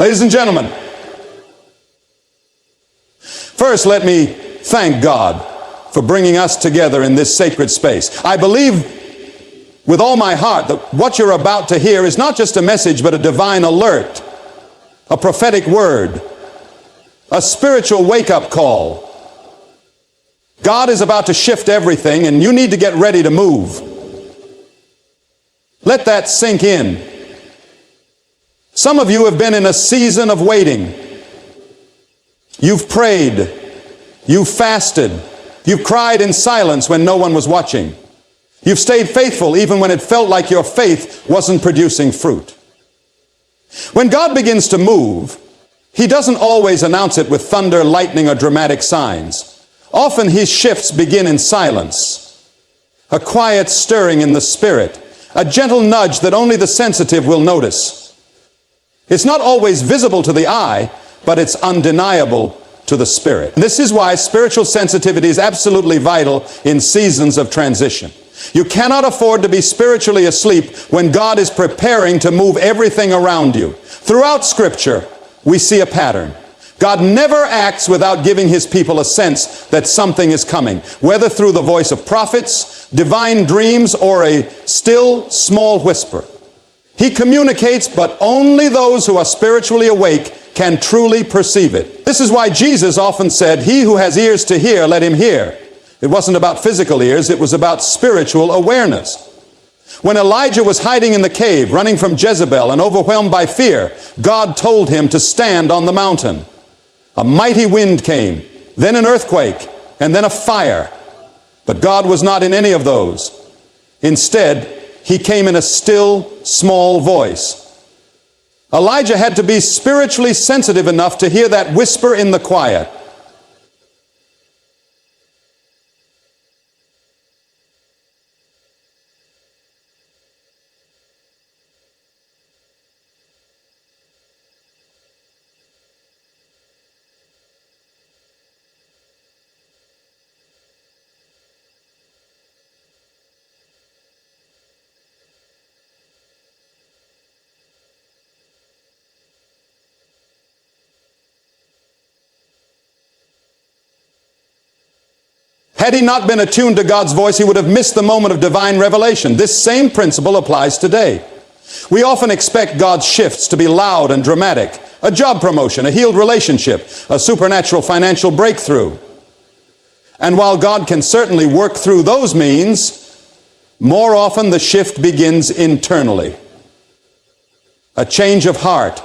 Ladies and gentlemen, first let me thank God for bringing us together in this sacred space. I believe with all my heart that what you're about to hear is not just a message, but a divine alert, a prophetic word, a spiritual wake-up call. God is about to shift everything, and you need to get ready to move. Let that sink in. Some of you have been in a season of waiting. You've prayed. You've fasted. You've cried in silence when no one was watching. You've stayed faithful even when it felt like your faith wasn't producing fruit. When God begins to move, He doesn't always announce it with thunder, lightning, or dramatic signs. Often His shifts begin in silence, a quiet stirring in the spirit, a gentle nudge that only the sensitive will notice. It's not always visible to the eye, but it's undeniable to the spirit. This is why spiritual sensitivity is absolutely vital in seasons of transition. You cannot afford to be spiritually asleep when God is preparing to move everything around you. Throughout Scripture, we see a pattern. God never acts without giving His people a sense that something is coming, whether through the voice of prophets, divine dreams, or a still, small whisper. He communicates, but only those who are spiritually awake can truly perceive it. This is why Jesus often said, "He who has ears to hear, let him hear." It wasn't about physical ears, it was about spiritual awareness. When Elijah was hiding in the cave, running from Jezebel and overwhelmed by fear, God told him to stand on the mountain. A mighty wind came, then an earthquake, and then a fire. But God was not in any of those. Instead, He came in a still, small voice. Elijah had to be spiritually sensitive enough to hear that whisper in the quiet. Had he not been attuned to God's voice, he would have missed the moment of divine revelation. This same principle applies today. We often expect God's shifts to be loud and dramatic. A job promotion, a healed relationship, a supernatural financial breakthrough. And while God can certainly work through those means, more often the shift begins internally. A change of heart,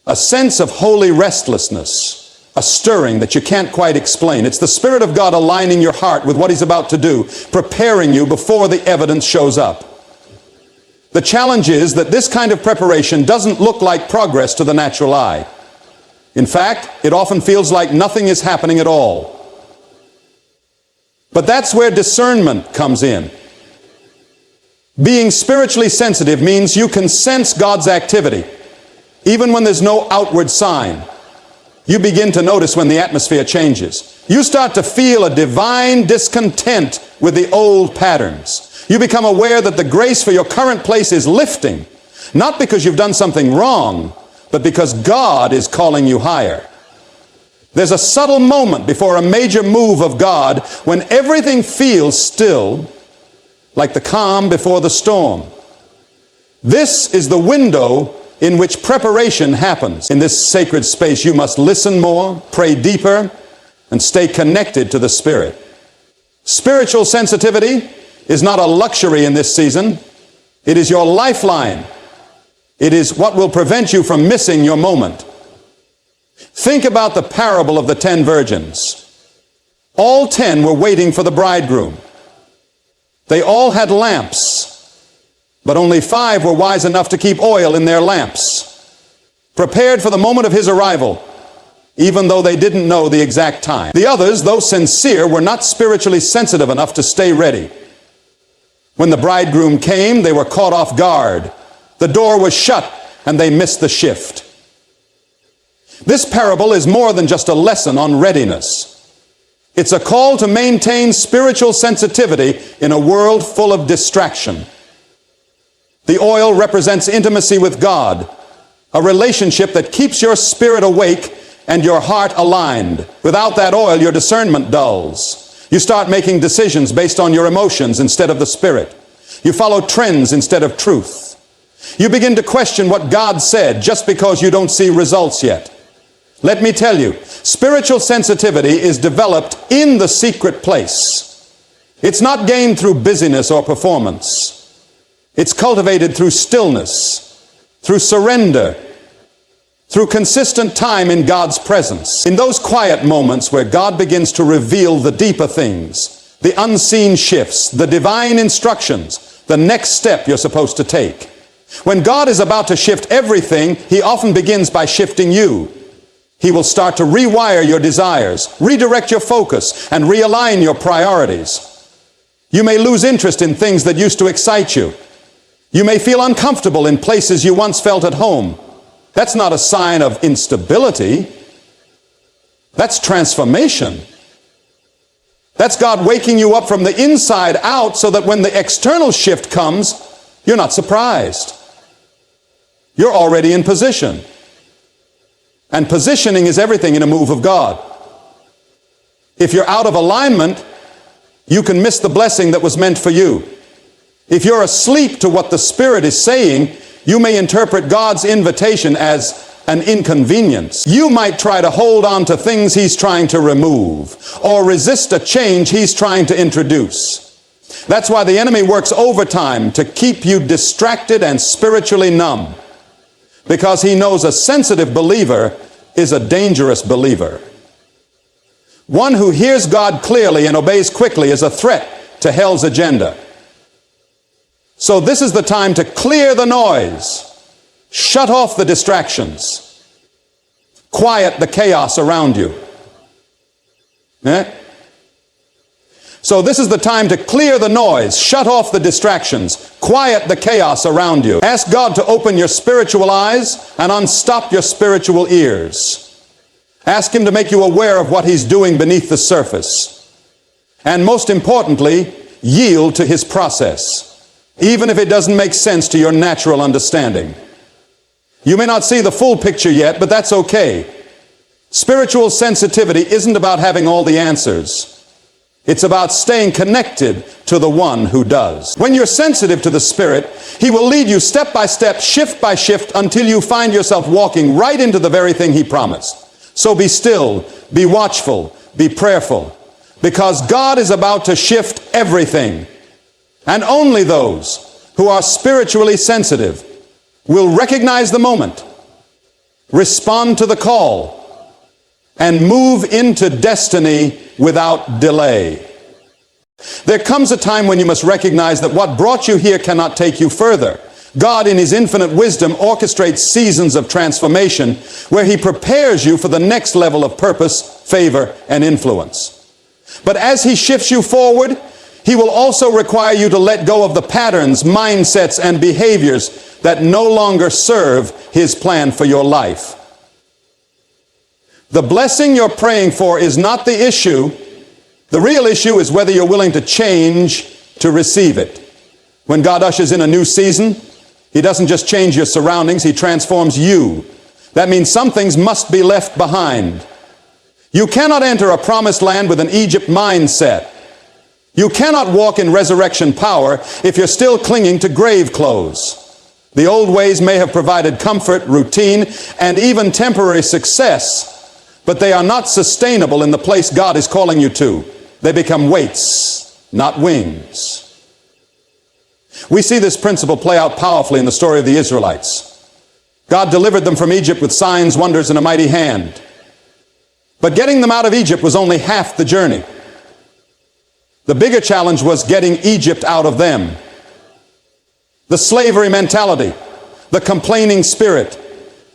a sense of holy restlessness, a stirring that you can't quite explain. It's the Spirit of God aligning your heart with what He's about to do, preparing you before the evidence shows up. The challenge is that this kind of preparation doesn't look like progress to the natural eye. In fact, it often feels like nothing is happening at all. But that's where discernment comes in. Being spiritually sensitive means you can sense God's activity, even when there's no outward sign. You begin to notice when the atmosphere changes. You start to feel a divine discontent with the old patterns. You become aware that the grace for your current place is lifting, not because you've done something wrong, but because God is calling you higher. There's a subtle moment before a major move of God when everything feels still, like the calm before the storm. This is the window in which preparation happens. In this sacred space, you must listen more, pray deeper, and stay connected to the Spirit. Spiritual sensitivity is not a luxury in this season. It is your lifeline. It is what will prevent you from missing your moment. Think about the parable of the 10 virgins. All 10 were waiting for the bridegroom. They all had lamps, but only 5 were wise enough to keep oil in their lamps, prepared for the moment of His arrival, even though they didn't know the exact time. The others, though sincere, were not spiritually sensitive enough to stay ready. When the bridegroom came, they were caught off guard. The door was shut, and they missed the shift. This parable is more than just a lesson on readiness. It's a call to maintain spiritual sensitivity in a world full of distraction. The oil represents intimacy with God, a relationship that keeps your spirit awake and your heart aligned. Without that oil, your discernment dulls. You start making decisions based on your emotions instead of the Spirit. You follow trends instead of truth. You begin to question what God said just because you don't see results yet. Let me tell you, spiritual sensitivity is developed in the secret place. It's not gained through busyness or performance. It's cultivated through stillness, through surrender, through consistent time in God's presence. In those quiet moments where God begins to reveal the deeper things, the unseen shifts, the divine instructions, the next step you're supposed to take. When God is about to shift everything, He often begins by shifting you. He will start to rewire your desires, redirect your focus, and realign your priorities. You may lose interest in things that used to excite you. You may feel uncomfortable in places you once felt at home. That's not a sign of instability. That's transformation. That's God waking you up from the inside out so that when the external shift comes, you're not surprised. You're already in position. And positioning is everything in a move of God. If you're out of alignment, you can miss the blessing that was meant for you. If you're asleep to what the Spirit is saying, you may interpret God's invitation as an inconvenience. You might try to hold on to things He's trying to remove, or resist a change He's trying to introduce. That's why the enemy works overtime to keep you distracted and spiritually numb, because he knows a sensitive believer is a dangerous believer. One who hears God clearly and obeys quickly is a threat to hell's agenda. So this is the time to clear the noise, shut off the distractions, quiet the chaos around you. So this is the time to clear the noise, shut off the distractions, quiet the chaos around you. Ask God to open your spiritual eyes and unstop your spiritual ears. Ask Him to make you aware of what He's doing beneath the surface. And most importantly, yield to His process, even if it doesn't make sense to your natural understanding. You may not see the full picture yet, but that's okay. Spiritual sensitivity isn't about having all the answers. It's about staying connected to the one who does. When you're sensitive to the Spirit, He will lead you step by step, shift by shift, until you find yourself walking right into the very thing He promised. So be still, be watchful, be prayerful, because God is about to shift everything. And only those who are spiritually sensitive will recognize the moment, respond to the call, and move into destiny without delay. There comes a time when you must recognize that what brought you here cannot take you further. God, in His infinite wisdom, orchestrates seasons of transformation where He prepares you for the next level of purpose, favor, and influence. But as He shifts you forward, He will also require you to let go of the patterns, mindsets, and behaviors that no longer serve His plan for your life. The blessing you're praying for is not the issue. The real issue is whether you're willing to change to receive it. When God ushers in a new season, He doesn't just change your surroundings, He transforms you. That means some things must be left behind. You cannot enter a promised land with an Egypt mindset. You cannot walk in resurrection power if you're still clinging to grave clothes. The old ways may have provided comfort, routine, and even temporary success, but they are not sustainable in the place God is calling you to. They become weights, not wings. We see this principle play out powerfully in the story of the Israelites. God delivered them from Egypt with signs, wonders, and a mighty hand. But getting them out of Egypt was only half the journey. The bigger challenge was getting Egypt out of them. The slavery mentality, the complaining spirit,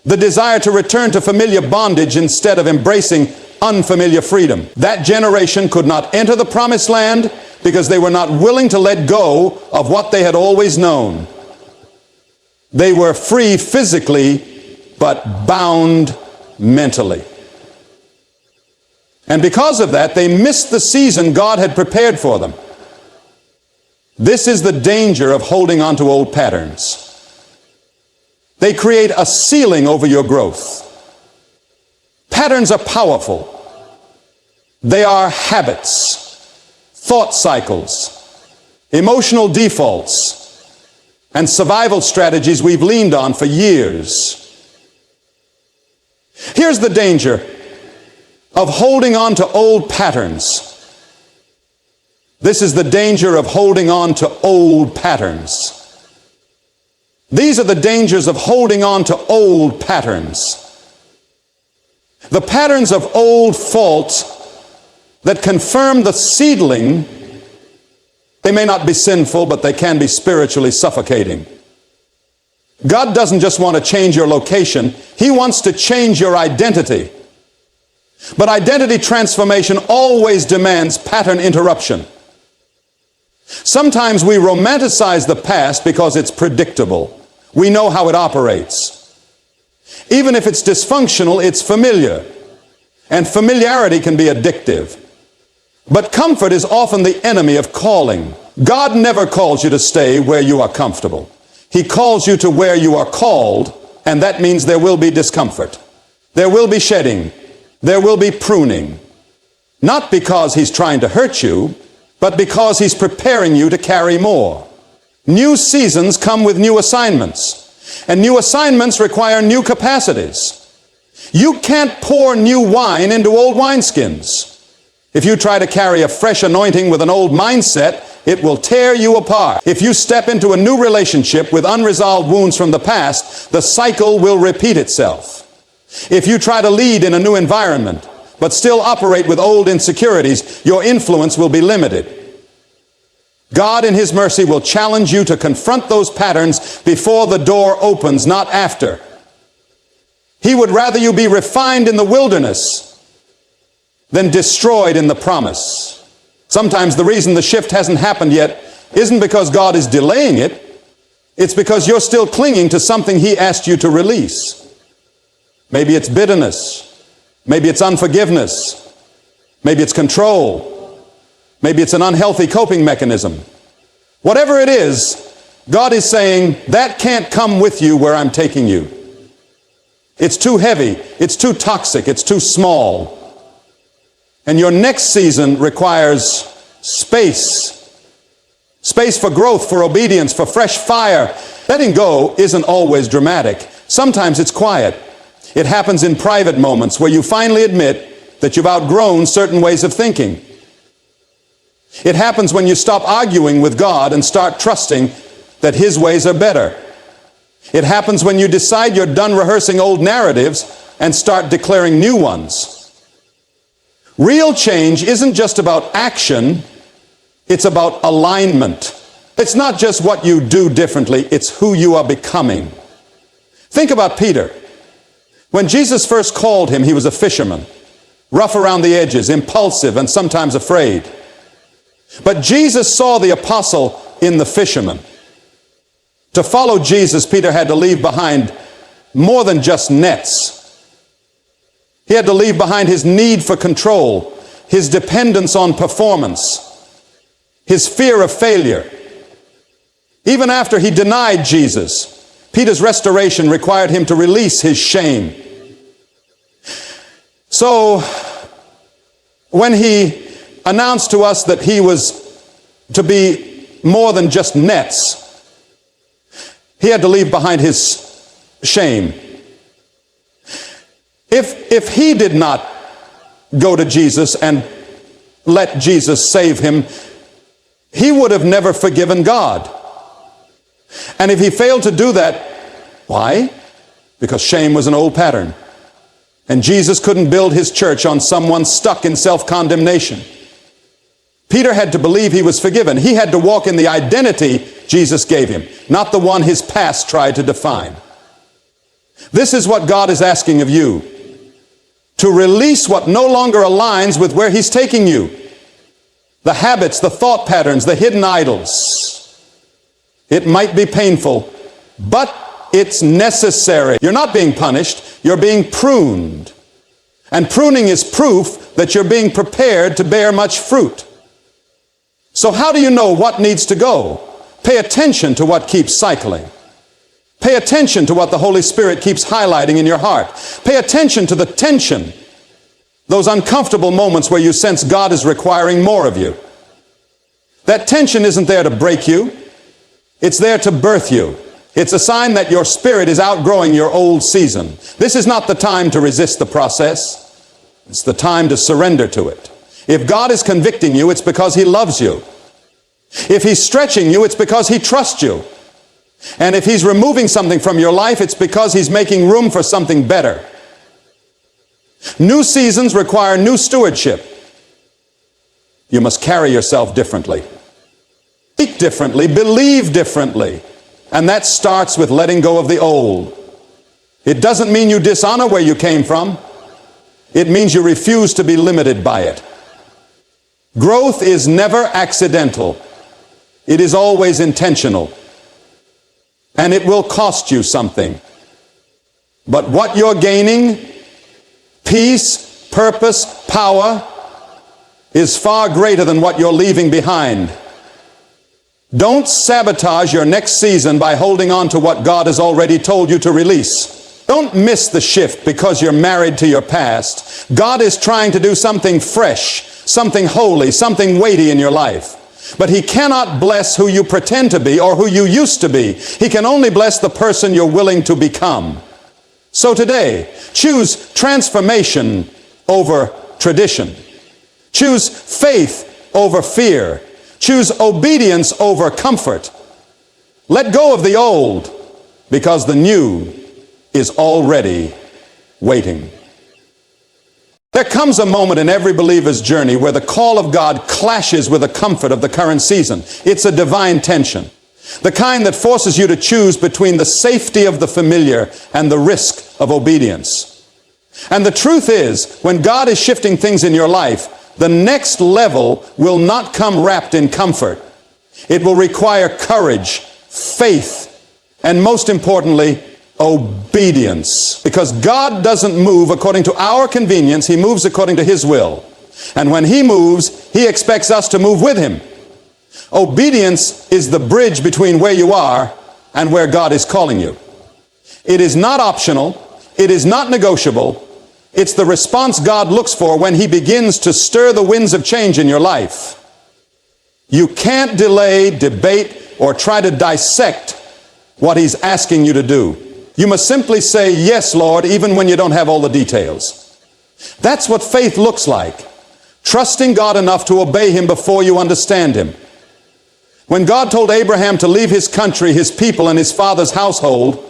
the desire to return to familiar bondage instead of embracing unfamiliar freedom. That generation could not enter the promised land because they were not willing to let go of what they had always known. They were free physically, but bound mentally. And because of that, they missed the season God had prepared for them. This is the danger of holding on to old patterns. They create a ceiling over your growth. Patterns are powerful. They are habits, thought cycles, emotional defaults, and survival strategies we've leaned on for years. Here's the danger of holding on to old patterns. This is the danger of holding on to old patterns. These are the dangers of holding on to old patterns. The patterns of old fault that confirm the seedling, they may not be sinful, but they can be spiritually suffocating. God doesn't just want to change your location, He wants to change your identity. But identity transformation always demands pattern interruption. Sometimes we romanticize the past because it's predictable. We know how it operates. Even if it's dysfunctional, it's familiar. And familiarity can be addictive. But comfort is often the enemy of calling. God never calls you to stay where you are comfortable. He calls you to where you are called, and that means there will be discomfort. There will be shedding. There will be pruning. Not because He's trying to hurt you, but because He's preparing you to carry more. New seasons come with new assignments, and new assignments require new capacities. You can't pour new wine into old wineskins. If you try to carry a fresh anointing with an old mindset, it will tear you apart. If you step into a new relationship with unresolved wounds from the past, the cycle will repeat itself. If you try to lead in a new environment, but still operate with old insecurities, your influence will be limited. God in His mercy will challenge you to confront those patterns before the door opens, not after. He would rather you be refined in the wilderness than destroyed in the promise. Sometimes the reason the shift hasn't happened yet isn't because God is delaying it. It's because you're still clinging to something He asked you to release. Maybe it's bitterness. Maybe it's unforgiveness. Maybe it's control. Maybe it's an unhealthy coping mechanism. Whatever it is, God is saying, that can't come with you where I'm taking you. It's too heavy. It's too toxic. It's too small. And your next season requires space. Space for growth, for obedience, for fresh fire. Letting go isn't always dramatic. Sometimes it's quiet. It happens in private moments where you finally admit that you've outgrown certain ways of thinking. It happens when you stop arguing with God and start trusting that His ways are better. It happens when you decide you're done rehearsing old narratives and start declaring new ones. Real change isn't just about action, it's about alignment. It's not just what you do differently, it's who you are becoming. Think about Peter. When Jesus first called him, he was a fisherman, rough around the edges, impulsive, and sometimes afraid. But Jesus saw the apostle in the fisherman. To follow Jesus, Peter had to leave behind more than just nets. He had to leave behind his need for control, his dependence on performance, his fear of failure. Even after he denied Jesus, Peter's restoration required him to release his shame. So, when he announced to us that he was to be more than just nets, he had to leave behind his shame. If he did not go to Jesus and let Jesus save him, he would have never forgiven God. And if he failed to do that, why? Because shame was an old pattern. And Jesus couldn't build His church on someone stuck in self-condemnation. Peter had to believe he was forgiven. He had to walk in the identity Jesus gave him, not the one his past tried to define. This is what God is asking of you. To release what no longer aligns with where He's taking you. The habits, the thought patterns, the hidden idols. It might be painful, but it's necessary. You're not being punished, you're being pruned. And pruning is proof that you're being prepared to bear much fruit. So how do you know what needs to go? Pay attention to what keeps cycling. Pay attention to what the Holy Spirit keeps highlighting in your heart. Pay attention to the tension, those uncomfortable moments where you sense God is requiring more of you. That tension isn't there to break you. It's there to birth you. It's a sign that your spirit is outgrowing your old season. This is not the time to resist the process. It's the time to surrender to it. If God is convicting you, it's because He loves you. If He's stretching you, it's because He trusts you. And if He's removing something from your life, it's because He's making room for something better. New seasons require new stewardship. You must carry yourself differently. Speak differently, believe differently. And that starts with letting go of the old. It doesn't mean you dishonor where you came from. It means you refuse to be limited by it. Growth is never accidental. It is always intentional. And it will cost you something. But what you're gaining, peace, purpose, power, is far greater than what you're leaving behind. Don't sabotage your next season by holding on to what God has already told you to release. Don't miss the shift because you're married to your past. God is trying to do something fresh, something holy, something weighty in your life. But He cannot bless who you pretend to be or who you used to be. He can only bless the person you're willing to become. So today, choose transformation over tradition. Choose faith over fear. Choose obedience over comfort. Let go of the old because the new is already waiting. There comes a moment in every believer's journey where the call of God clashes with the comfort of the current season. It's a divine tension, the kind that forces you to choose between the safety of the familiar and the risk of obedience. And the truth is, when God is shifting things in your life, the next level will not come wrapped in comfort. It will require courage, faith, and most importantly, obedience. Because God doesn't move according to our convenience, He moves according to His will. And when He moves, He expects us to move with Him. Obedience is the bridge between where you are and where God is calling you. It is not optional. It is not negotiable. It's the response God looks for when He begins to stir the winds of change in your life. You can't delay, debate, or try to dissect what He's asking you to do. You must simply say, "Yes, Lord," even when you don't have all the details. That's what faith looks like. Trusting God enough to obey Him before you understand Him. When God told Abraham to leave his country, his people, and his father's household,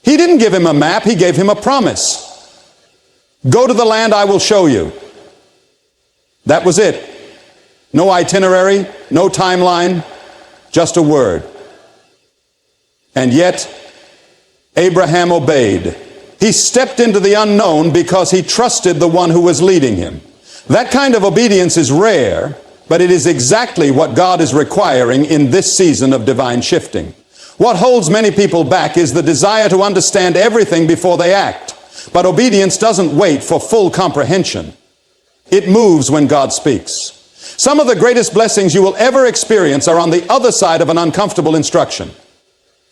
He didn't give him a map, He gave him a promise. Go to the land I will show you. That was it. No itinerary, no timeline, just a word. And yet, Abraham obeyed. He stepped into the unknown because he trusted the one who was leading him. That kind of obedience is rare, but it is exactly what God is requiring in this season of divine shifting. What holds many people back is the desire to understand everything before they act. But obedience doesn't wait for full comprehension. It moves when God speaks. Some of the greatest blessings you will ever experience are on the other side of an uncomfortable instruction.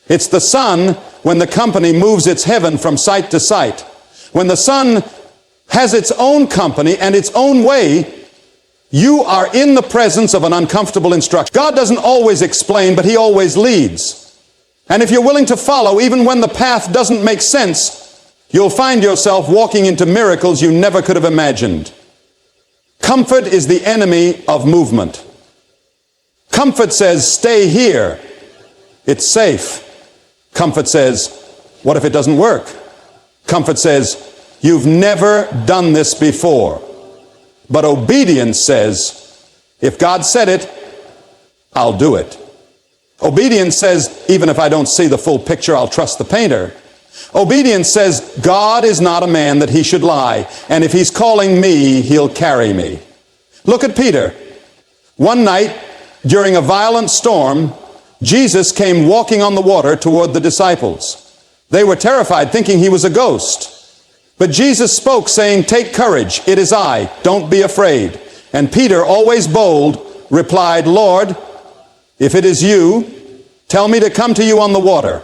It's the sun when the company moves its heaven from site to site. When the sun has its own company and its own way, you are in the presence of an uncomfortable instruction. God doesn't always explain, but He always leads. And if you're willing to follow, even when the path doesn't make sense, you'll find yourself walking into miracles you never could have imagined. Comfort is the enemy of movement. Comfort says, "Stay here. It's safe." Comfort says, "What if it doesn't work?" Comfort says, "You've never done this before." But obedience says, "If God said it, I'll do it." Obedience says, "Even if I don't see the full picture, I'll trust the painter." Obedience says, "God is not a man that He should lie, and if He's calling me, He'll carry me." Look at Peter. One night, during a violent storm, Jesus came walking on the water toward the disciples. They were terrified, thinking He was a ghost. But Jesus spoke, saying, "Take courage, it is I, don't be afraid." And Peter, always bold, replied, "Lord, if it is You, tell me to come to You on the water."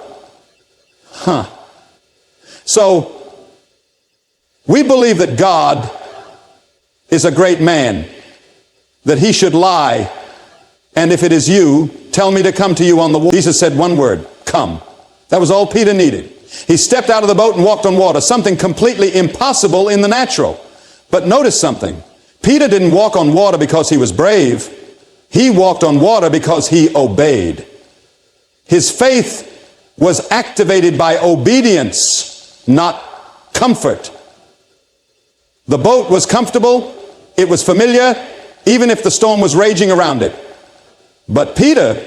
So, we believe that God is a great man, that he should lie, and if it is you, tell me to come to you on the water. Jesus said one word, come. That was all Peter needed. He stepped out of the boat and walked on water, something completely impossible in the natural. But notice something. Peter didn't walk on water because he was brave. He walked on water because he obeyed. His faith was activated by obedience, not comfort. The boat was comfortable, it was familiar, even if the storm was raging around it. But Peter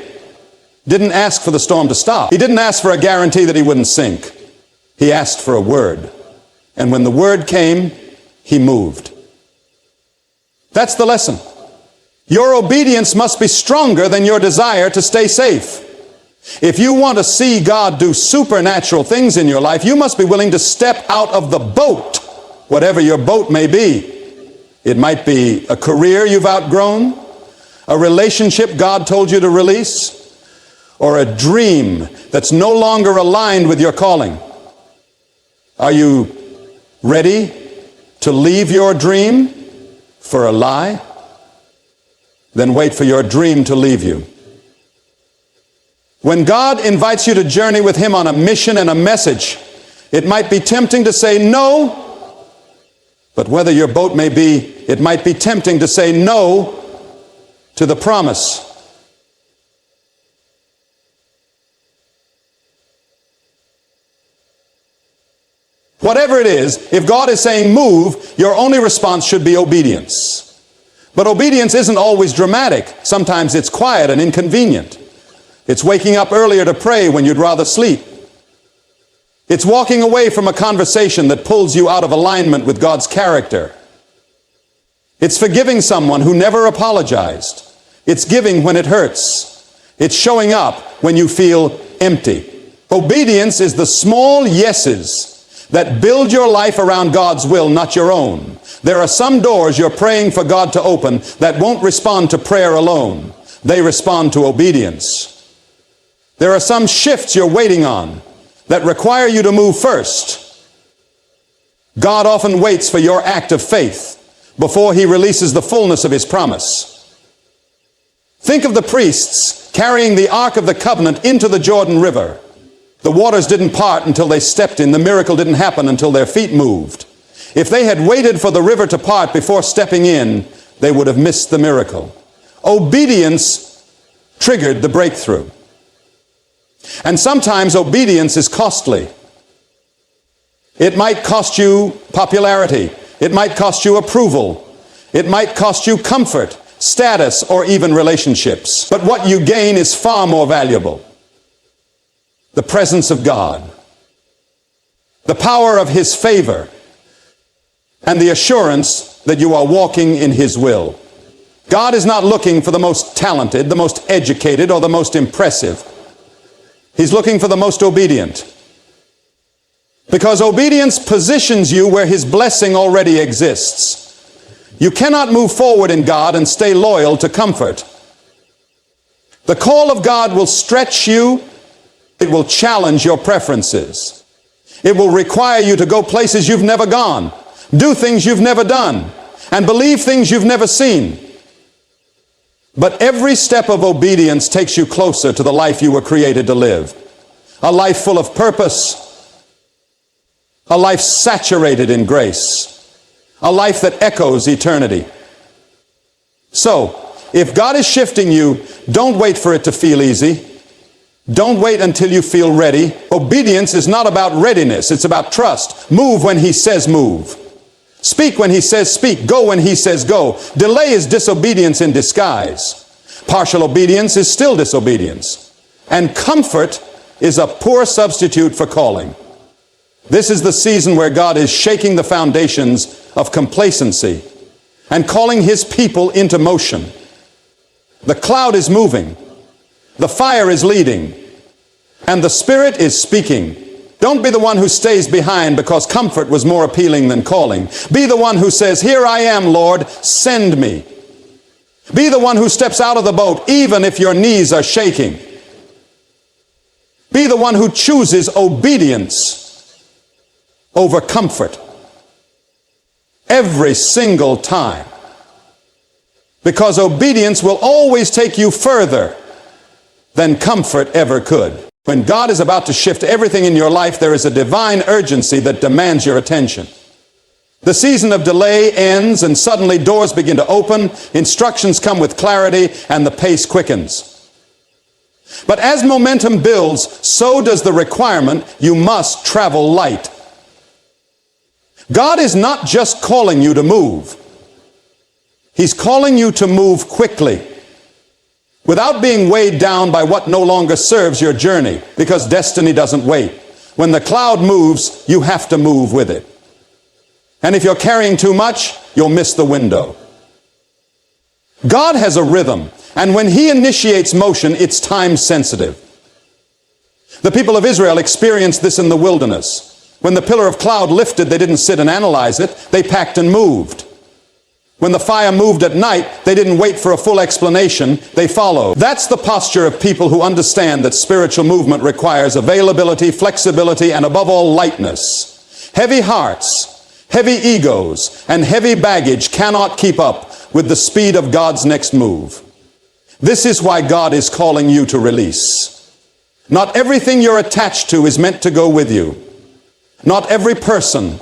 didn't ask for the storm to stop. He didn't ask for a guarantee that he wouldn't sink. He asked for a word. And when the word came, he moved. That's the lesson. Your obedience must be stronger than your desire to stay safe. If you want to see God do supernatural things in your life, you must be willing to step out of the boat, whatever your boat may be. It might be a career you've outgrown, a relationship God told you to release, or a dream that's no longer aligned with your calling. Are you ready to leave your dream for a lie? Then wait for your dream to leave you. When God invites you to journey with him on a mission and a message, it might be tempting to say no, but whether your boat may be, it might be tempting to say no to the promise. Whatever it is, if God is saying move, your only response should be obedience. But obedience isn't always dramatic. Sometimes it's quiet and inconvenient. It's waking up earlier to pray when you'd rather sleep. It's walking away from a conversation that pulls you out of alignment with God's character. It's forgiving someone who never apologized. It's giving when it hurts. It's showing up when you feel empty. Obedience is the small yeses that build your life around God's will, not your own. There are some doors you're praying for God to open that won't respond to prayer alone. They respond to obedience. There are some shifts you're waiting on that require you to move first. God often waits for your act of faith before he releases the fullness of his promise. Think of the priests carrying the Ark of the Covenant into the Jordan River. The waters didn't part until they stepped in. The miracle didn't happen until their feet moved. If they had waited for the river to part before stepping in, they would have missed the miracle. Obedience triggered the breakthrough. And sometimes obedience is costly. It might cost you popularity. It might cost you approval. It might cost you comfort, status, or even relationships. But what you gain is far more valuable. The presence of God, the power of his favor, and the assurance that you are walking in his will. God is not looking for the most talented, the most educated, or the most impressive. He's looking for the most obedient. Because obedience positions you where his blessing already exists. You cannot move forward in God and stay loyal to comfort. The call of God will stretch you. It will challenge your preferences. It will require you to go places you've never gone, do things you've never done, and believe things you've never seen. But every step of obedience takes you closer to the life you were created to live. A life full of purpose. A life saturated in grace. A life that echoes eternity. So, if God is shifting you, don't wait for it to feel easy. Don't wait until you feel ready. Obedience is not about readiness. It's about trust. Move when he says move. Speak when he says speak. Go when he says go. Delay is disobedience in disguise. Partial obedience is still disobedience. And comfort is a poor substitute for calling. This is the season where God is shaking the foundations of complacency and calling his people into motion. The cloud is moving. The fire is leading, and the Spirit is speaking. Don't be the one who stays behind because comfort was more appealing than calling. Be the one who says, "Here I am, Lord, send me." Be the one who steps out of the boat even if your knees are shaking. Be the one who chooses obedience over comfort every single time. Because obedience will always take you further than comfort ever could. When God is about to shift everything in your life, there is a divine urgency that demands your attention. The season of delay ends, and suddenly doors begin to open, instructions come with clarity, and the pace quickens. But as momentum builds, so does the requirement: you must travel light. God is not just calling you to move. He's calling you to move quickly, without being weighed down by what no longer serves your journey, because destiny doesn't wait. When the cloud moves, you have to move with it. And if you're carrying too much, you'll miss the window. God has a rhythm, and when He initiates motion, it's time sensitive. The people of Israel experienced this in the wilderness. When the pillar of cloud lifted, they didn't sit and analyze it. They packed and moved. When the fire moved at night, they didn't wait for a full explanation. They followed. That's the posture of people who understand that spiritual movement requires availability, flexibility, and above all, lightness. Heavy hearts, heavy egos, and heavy baggage cannot keep up with the speed of God's next move. This is why God is calling you to release. Not everything you're attached to is meant to go with you. Not every person,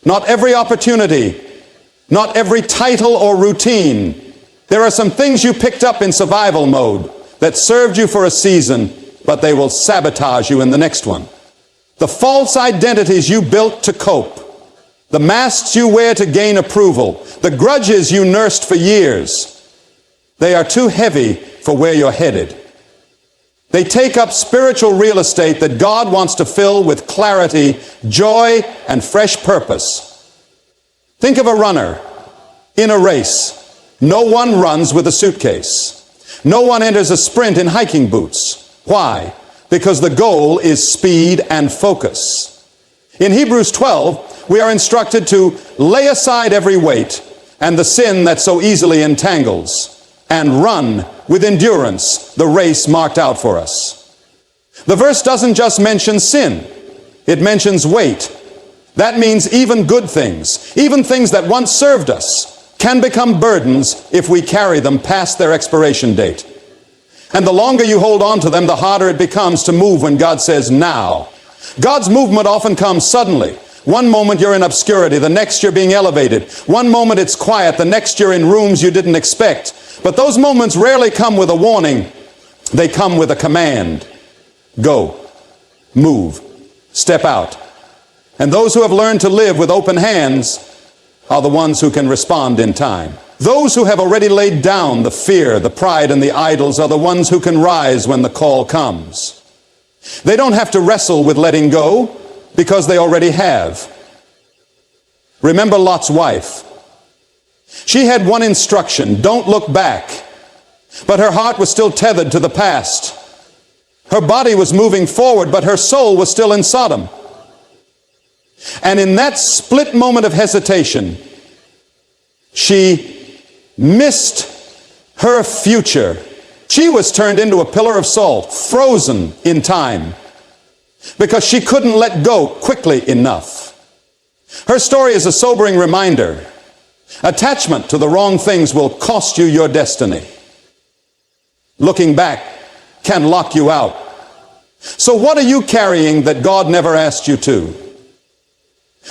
not every opportunity, not every title or routine. There are some things you picked up in survival mode that served you for a season, but they will sabotage you in the next one. The false identities you built to cope, the masks you wear to gain approval, the grudges you nursed for years, they are too heavy for where you're headed. They take up spiritual real estate that God wants to fill with clarity, joy, and fresh purpose. Think of a runner in a race. No one runs with a suitcase. No one enters a sprint in hiking boots. Why? Because the goal is speed and focus. In Hebrews 12, we are instructed to lay aside every weight and the sin that so easily entangles, and run with endurance the race marked out for us. The verse doesn't just mention sin. It mentions weight. That means even good things, even things that once served us, can become burdens if we carry them past their expiration date. And the longer you hold on to them, the harder it becomes to move when God says now. God's movement often comes suddenly. One moment you're in obscurity, the next you're being elevated. One moment it's quiet, the next you're in rooms you didn't expect. But those moments rarely come with a warning. They come with a command. Go, move, step out. And those who have learned to live with open hands are the ones who can respond in time. Those who have already laid down the fear, the pride, and the idols are the ones who can rise when the call comes. They don't have to wrestle with letting go because they already have. Remember Lot's wife. She had one instruction: don't look back. But her heart was still tethered to the past. Her body was moving forward, but her soul was still in Sodom. And in that split moment of hesitation, she missed her future. She was turned into a pillar of salt, frozen in time, because she couldn't let go quickly enough. Her story is a sobering reminder. Attachment to the wrong things will cost you your destiny. Looking back can lock you out. So what are you carrying that God never asked you to?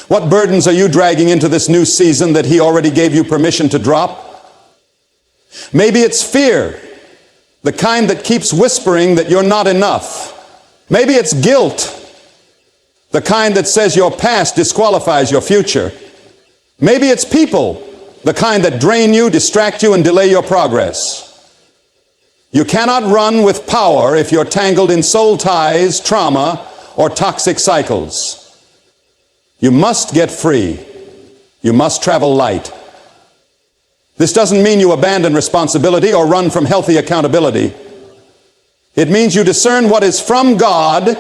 What burdens are you dragging into this new season that He already gave you permission to drop? Maybe it's fear, the kind that keeps whispering that you're not enough. Maybe it's guilt, the kind that says your past disqualifies your future. Maybe it's people, the kind that drain you, distract you, and delay your progress. You cannot run with power if you're tangled in soul ties, trauma, or toxic cycles. You must get free. You must travel light. This doesn't mean you abandon responsibility or run from healthy accountability. It means you discern what is from God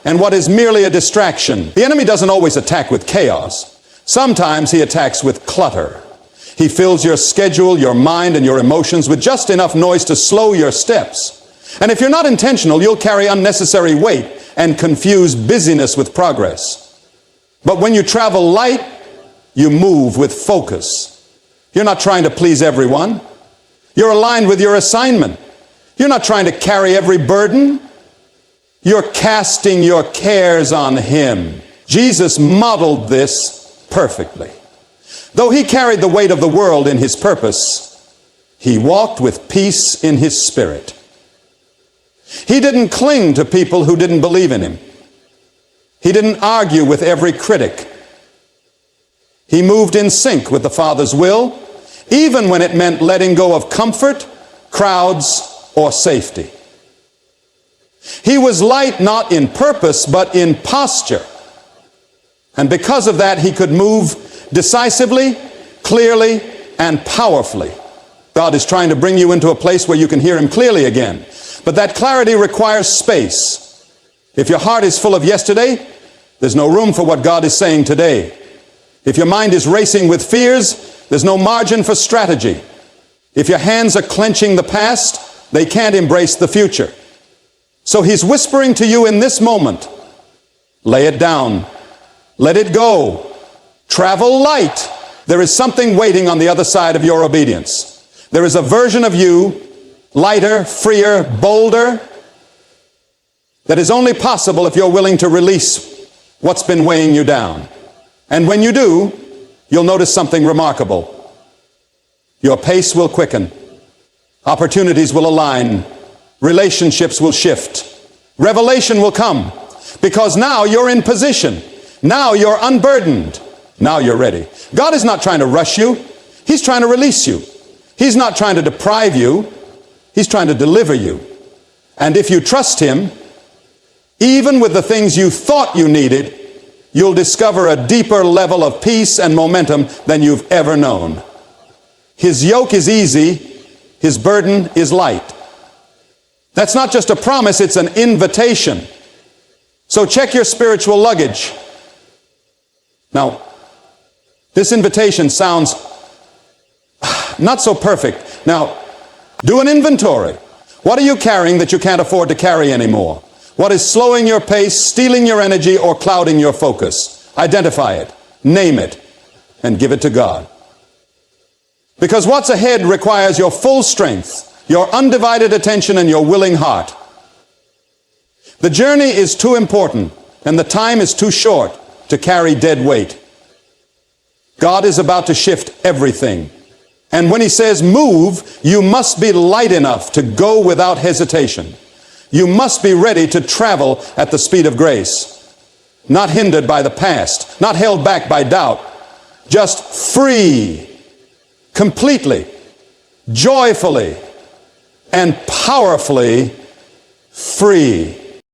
and what is merely a distraction. The enemy doesn't always attack with chaos. Sometimes he attacks with clutter. He fills your schedule, your mind, and your emotions with just enough noise to slow your steps. And if you're not intentional, you'll carry unnecessary weight and confuse busyness with progress. But when you travel light, you move with focus. You're not trying to please everyone. You're aligned with your assignment. You're not trying to carry every burden. You're casting your cares on Him. Jesus modeled this perfectly. Though He carried the weight of the world in His purpose, He walked with peace in His spirit. He didn't cling to people who didn't believe in Him. He didn't argue with every critic. He moved in sync with the Father's will, even when it meant letting go of comfort, crowds, or safety. He was light not in purpose, but in posture. And because of that, He could move decisively, clearly, and powerfully. God is trying to bring you into a place where you can hear Him clearly again. But that clarity requires space. If your heart is full of yesterday, there's no room for what God is saying today. If your mind is racing with fears, there's no margin for strategy. If your hands are clenching the past, they can't embrace the future. So He's whispering to you in this moment, lay it down, let it go, travel light. There is something waiting on the other side of your obedience. There is a version of you, lighter, freer, bolder, that is only possible if you're willing to release what's been weighing you down. And when you do, you'll notice something remarkable. Your pace will quicken. Opportunities will align. Relationships will shift. Revelation will come. Because now you're in position. Now you're unburdened. Now you're ready. God is not trying to rush you. He's trying to release you. He's not trying to deprive you. He's trying to deliver you. And if you trust Him, even with the things you thought you needed, you'll discover a deeper level of peace and momentum than you've ever known. His yoke is easy. His burden is light. That's not just a promise, it's an invitation. So check your spiritual luggage. Now, this invitation sounds not so perfect. Now, do an inventory. What are you carrying that you can't afford to carry anymore? What is slowing your pace, stealing your energy, or clouding your focus? Identify it, name it, and give it to God. Because what's ahead requires your full strength, your undivided attention, and your willing heart. The journey is too important, and the time is too short to carry dead weight. God is about to shift everything. And when He says move, you must be light enough to go without hesitation. You must be ready to travel at the speed of grace, not hindered by the past, not held back by doubt, just free, completely, joyfully, and powerfully free.